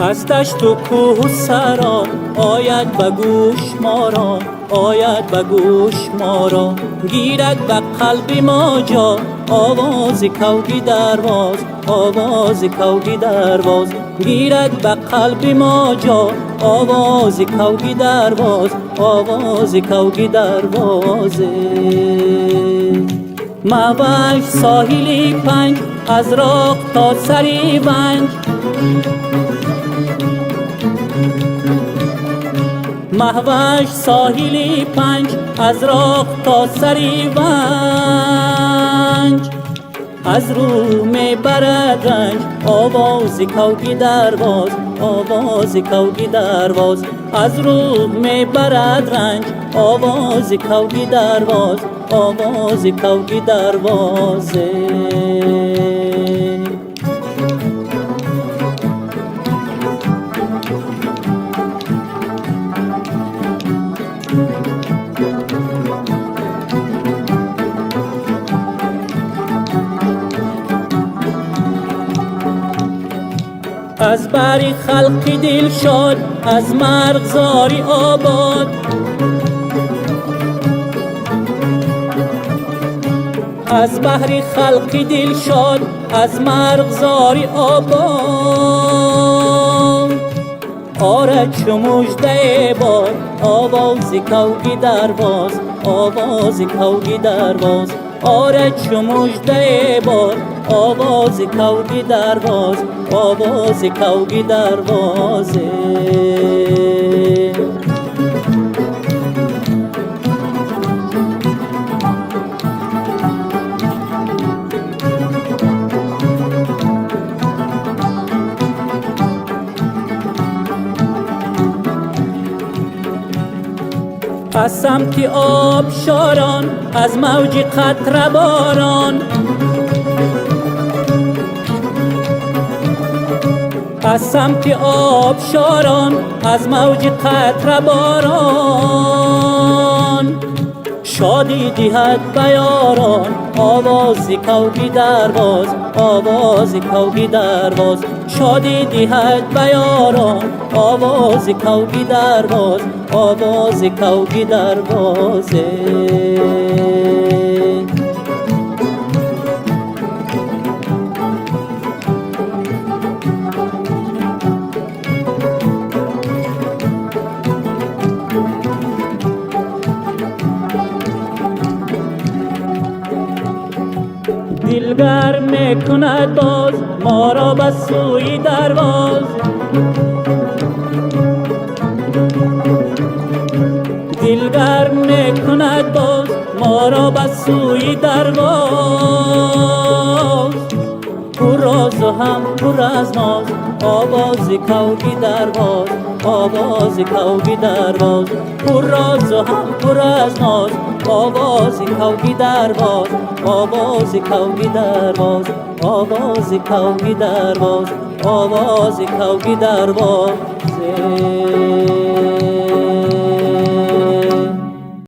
از دشت و کوه و سرا آید به گوش ما را، آید به گوش ما را. گیرد به قلب ما جا آواز کوگی درواز، آواز کوگی درواز. گیرد به قلب ما جا آواز کوگی درواز، آواز کوگی دروازه. موج ساحلی پنج از راق تا سری ونج، موج ساحلی پنج از راق تا سری ونج. از رو می برد رنج آواز کوگی درواز، آواز کوگی درواز. از رو می برد رنج آواز کوگی درواز، آواز کوگی دروازه. از بری خلقی دل شاد از مرغزاری آباد، از بحری خلقی دل شاد از مرغزاری آباد. آره چو مژده باد آواز کوگی درواز، آواز کوگی درواز. آره چو مژده باد آواز کوگی درواز، آواز کوگی دروازه. از سمت آبشاران از موج قطره باران، از سمت آبشاران از موج قطره باران. شادی دهد به یاران آواز کوگی درواز، آواز کوگی درواز. شادی دهد به یاران آواز کوگی درواز، آواز کوگی دروازه. دلگر می کند باز ما را به سوی درواز، دلگر می کند باز ما را به سوی درواز. پر راز و هم پر از ناز آواز کوگی درواز، آواز کوگی درواز. پر راز و هم پر از ناز آواز کوگی درواز، آواز کوگی درواز، آواز کوگی درواز، آواز کوگی درواز.